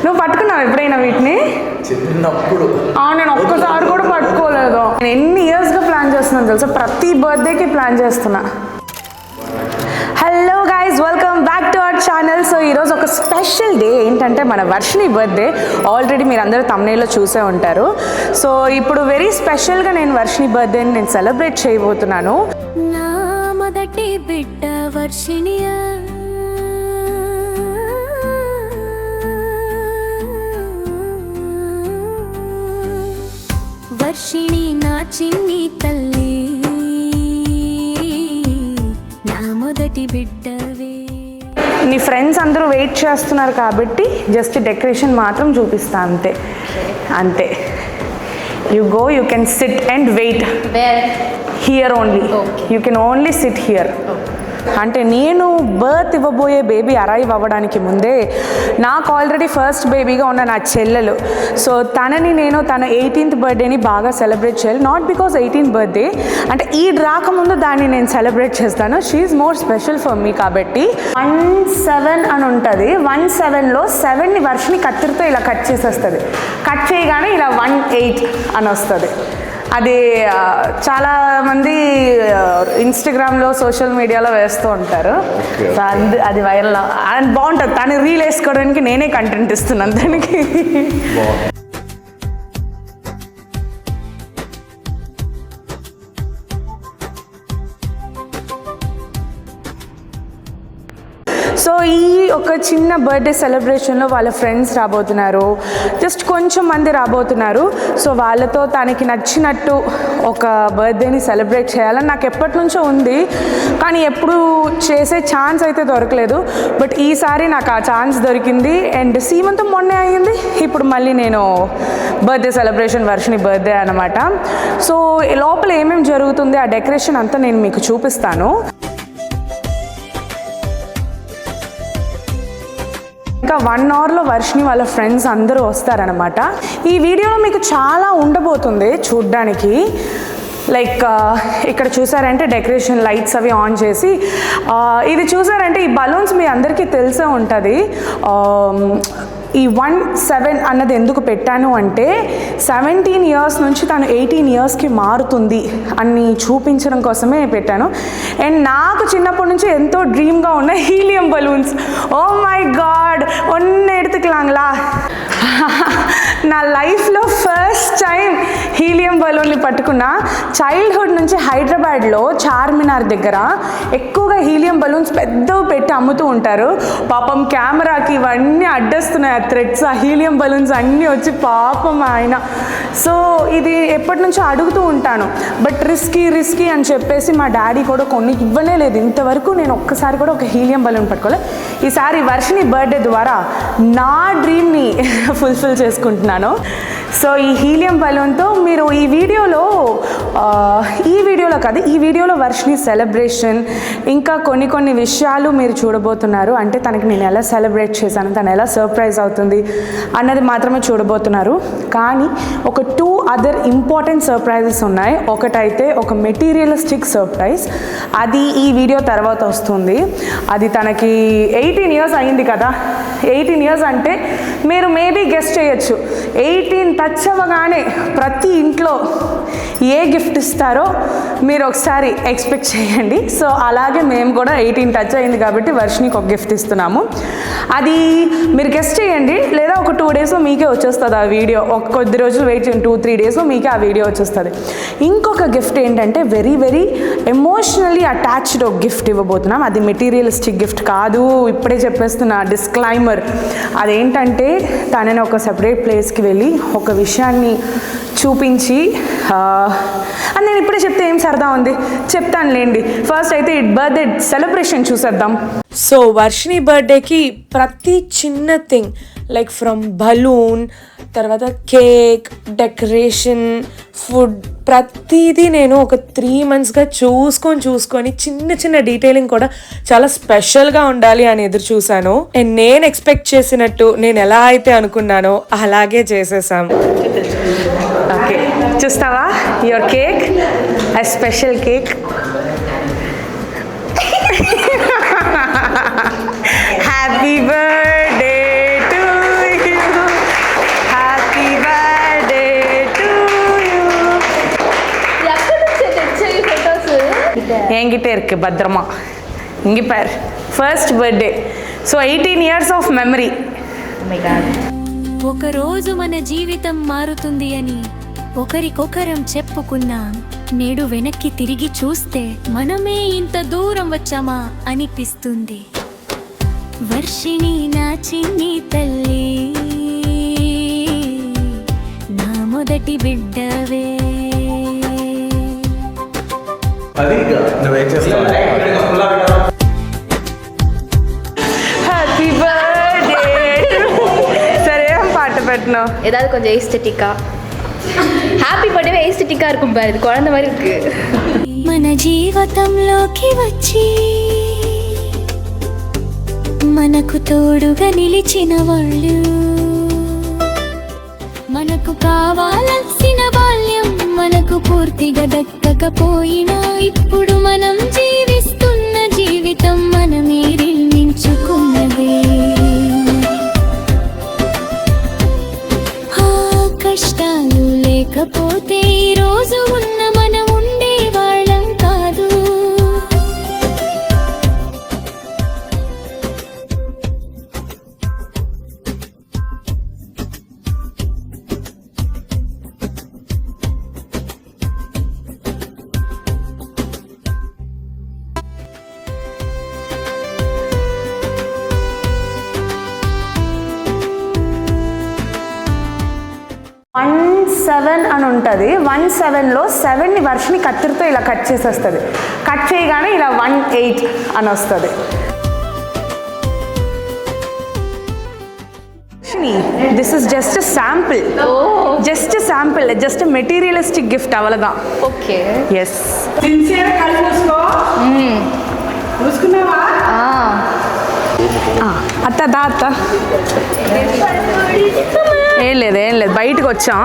నువ్వు పట్టుకున్నావు ఎప్పుడైనా వీటిని? చిన్నప్పుడు నేను ఒక్కసారి కూడా పట్టుకోలేదు. నేను ఎన్ని ఇయర్స్గా ప్లాన్ చేస్తున్నాను తెలుసా, ప్రతి బర్త్డేకి ప్లాన్ చేస్తున్నా. Hello guys, welcome back to our channel. So ఈరోజు ఒక స్పెషల్ డే. ఏంటంటే మన వర్షిని బర్త్డే. ఆల్రెడీ మీరు అందరూ thumbnailలో చూసే ఉంటారు. సో ఇప్పుడు వెరీ స్పెషల్గా నేను వర్షిని బర్త్డేని నేను సెలబ్రేట్ చేయబోతున్నాను. నా మొదటి బిడ్డ వర్షినియా, వర్షిణి నా చిన్ని తల్లి, నా మొదటి బిడ్డవే. నీ ఫ్రెండ్స్ అందరూ వెయిట్ చేస్తున్నారు కాబట్టి జస్ట్ డెకరేషన్ మాత్రం చూపిస్తా, అంతే అంతే. You go, you can sit and wait here only. You can only sit here. అంటే నేను బర్త్ ఇవ్వబోయే బేబీ అరైవ్ అవ్వడానికి ముందే నాకు ఆల్రెడీ ఫస్ట్ బేబీగా ఉన్న నా చెల్లెలు, సో తనని నేను తన 18th బర్త్డేని బాగా సెలబ్రేట్ చేయాలి. నాట్ బికాజ్ 18th బర్త్డే, అంటే ఈ రాకముందు దాన్ని నేను సెలబ్రేట్ చేస్తాను. She more special for me కాబట్టి. 17 అని ఉంటుంది. 17లో 7ని వర్షిని కత్తిరితో ఇలా కట్ చేసేస్తుంది. కట్ చేయగానే ఇలా 18 అని వస్తుంది. అది చాలామంది ఇన్స్టాగ్రామ్లో సోషల్ మీడియాలో వేస్తూ ఉంటారు. సో అది వైరల్ అండ్ బాగుంటుంది. తను రీల్ వేసుకోవడానికి నేనే కంటెంట్ ఇస్తున్నాను దానికి. సో ఈ ఒక చిన్న బర్త్డే సెలబ్రేషన్లో వాళ్ళ ఫ్రెండ్స్ రాబోతున్నారు, జస్ట్ కొంచెం మంది రాబోతున్నారు. సో వాళ్ళతో తనకి నచ్చినట్టు ఒక బర్త్డేని సెలబ్రేట్ చేయాలని నాకు ఎప్పటి నుంచో ఉంది, కానీ ఎప్పుడు చేసే ఛాన్స్ అయితే దొరకలేదు. బట్ ఈసారి నాకు ఆ ఛాన్స్ దొరికింది. అండ్ సీమంతం మొన్నే అయ్యింది, ఇప్పుడు మళ్ళీ నేను బర్త్డే సెలబ్రేషన్ వర్షిని బర్త్డే అనమాట. సో లోపల ఏమేమి జరుగుతుంది, ఆ డెకరేషన్ అంతా నేను మీకు చూపిస్తాను. ఇంకా 1 అవర్లో వర్షిని వాళ్ళ ఫ్రెండ్స్ అందరూ వస్తారనమాట. ఈ వీడియోలో మీకు చాలా ఉండబోతుంది చూడ్డానికి. లైక్ ఇక్కడ చూసారంటే డెకరేషన్ లైట్స్ అవి ఆన్ చేసి, ఇది చూసారంటే ఈ బలూన్స్ మీ అందరికీ తెలిసే ఉంటుంది. ఈ 17 అన్నది ఎందుకు పెట్టాను అంటే 17 ఇయర్స్ నుంచి తను 18 ఇయర్స్కి మారుతుంది అని చూపించడం కోసమే పెట్టాను. అండ్ నాకు చిన్నప్పటి నుంచి ఎంతో డ్రీమ్గా ఉన్న helium balloons. Oh my God, ఒన్న ఎడుతుకలాంగ్లా నా లైఫ్లో ఫస్ట్ టైం హీలియం బలూన్ని పట్టుకున్నా. చైల్డ్హుడ్ నుంచి హైదరాబాద్లో చార్మినార్ దగ్గర ఎక్కువగా హీలియం బలూన్స్ పెద్దవి పెట్టి అమ్ముతూ ఉంటారు. పాపం కెమెరాకి ఇవన్నీ అడ్డేస్తున్నాయి ఆ థ్రెడ్స్, ఆ హీలియం బలూన్స్ అన్నీ వచ్చి పాపం ఆయన. సో ఇది ఎప్పటి నుంచో అడుగుతూ ఉంటాను, బట్ రిస్కీ అని చెప్పేసి మా డాడీ కూడా కొన్ని ఇవ్వనే లేదు. ఇంతవరకు నేను ఒక్కసారి కూడా ఒక హీలియం బలూన్ పట్టుకోలేదు. ఈసారి వర్షిని బర్త్డే ద్వారా నా డ్రీమ్ని ఫుల్ఫిల్ చేసుకుంటున్నాను. సో ఈ హీలియం బలూన్తో మీరు ఈ వీడియోలో కాదు, ఈ వీడియోలో వర్షిని సెలబ్రేషన్ ఇంకా కొన్ని విషయాలు మీరు చూడబోతున్నారు. అంటే తనకి నేను ఎలా సెలబ్రేట్ చేశాను, తను ఎలా సర్ప్రైజ్ అవుతుంది అన్నది మాత్రమే చూడబోతున్నారు. కానీ ఒక 2 అదర్ ఇంపార్టెంట్ సర్ప్రైజెస్ ఉన్నాయి. ఒకటైతే ఒక మెటీరియలిస్టిక్ సర్ప్రైజ్, అది ఈ వీడియో తర్వాత వస్తుంది. అది తనకి 18 ఇయర్స్ అయింది కదా. 18 ఇయర్స్ అంటే మీరు మేబీ గెస్ట్ చేయొచ్చు. 18 టచ్ అవ్వగానే ప్రతి ఇంట్లో ఏ గిఫ్ట్ ఇస్తారో మీరు ఒకసారి ఎక్స్పెక్ట్ చేయండి. సో అలాగే మేము కూడా 18 టచ్ అయింది కాబట్టి వర్షినికి ఒక గిఫ్ట్ ఇస్తున్నాము. అది మీరు గెస్ట్ చేయండి, లేదా ఒక 2 డేస్లో మీకే వచ్చేస్తుంది ఆ వీడియో. ఒక కొద్ది రోజులు వెయిట్ చేయండి, 2-3 డేస్లో మీకే ఆ వీడియో వచ్చేస్తుంది. ఇంకొక గిఫ్ట్ ఏంటంటే వెరీ ఎమోషనల్లీ అటాచ్డ్ ఒక గిఫ్ట్ ఇవ్వబోతున్నాం. అది మెటీరియలిస్టిక్ గిఫ్ట్ కాదు, ఇప్పుడే చెప్పేస్తున్నా, డిస్క్లైమర్. అదేంటంటే తనని ఒక సెపరేట్ ప్లేస్కి వెళ్ళి ఒక విషయాన్ని చూపించి, అని నేను ఇప్పుడే చెప్తే ఏం సరదా ఉంది, చెప్తానులేండి. ఫస్ట్ అయితే ఈ బర్త్డే సెలబ్రేషన్ చూసేద్దాం. సో వర్షిని బర్త్డేకి ప్రతి చిన్న థింగ్ లైక్ ఫ్రమ్ బలూన్, తర్వాత కేక్, డెకరేషన్, ఫుడ్, ప్రతిదీ నేను ఒక 3 monthsగా చూసుకొని చిన్న డీటెయిలింగ్ కూడా చాలా స్పెషల్గా ఉండాలి అని ఎదురు చూశాను. అండ్ నేను ఎక్స్పెక్ట్ చేసినట్టు నేను ఎలా అయితే అనుకున్నానో అలాగే చేసేసాం. ఓకే, చూస్తావా your cake, a special cake. Happy birthday to you. என்கிட்ட இருக்குது பத்திரமா. இங்கே பார், first birthday. So 18 years of memory. ఒక రోజు మన జీవితం మారుతుంది అని ఒకరికొకరం చెప్పుకున్నాం. నేడు వెనక్కి తిరిగి చూస్తే మనమే ఇంత దూరం వచ్చామా అనిపిస్తుంది. వర్షిణి నా చిన్ని తల్లి, నా మొదటి బిడ్డవే. నువ్వేం చేస్తావు? Happy birthday. சரி, ஏன் பாட்டு పెట్టணும்? ஏதாவது கொஞ்சம் எஸ்தட்டிக்கா. హ్యాపీ బర్త్డే ఎస్థెటిక్గా இருக்கும் பாரு, இது குழந்தை மாதிரி இருக்கு. మన జీవితంలోకి వచ్చి మనకు తోడుగా నిలిచిన వాళ్ళు, మనకు కావాల్సిన బాల్యం మనకు పూర్తిగా దక్కకపోయినా ఇప్పుడు మనం జీవిస్తున్న జీవితం మనమే నిర్మించుకున్నదే. ఆ కష్టాలు లేకపోతే ఈ రోజు ఉన్న మనం ఉండే వాళ్ళం కాదు. వన్ 7 అని ఉంటుంది. 17లో 7ని వర్షిని కత్తిరితో ఇలా కట్ చేసేస్తుంది. కట్ చేయగానే ఇలా 18 అని వస్తుంది. This is just sample, just sample, just materialistic gift అవ్వలதான். ఓకే. ఎస్. సిన్సియర్ కళ్ళు మూసుకో. చూసుకున్నావా? అత్త దా అత్త. ఏం లేదు బయటకు వచ్చా.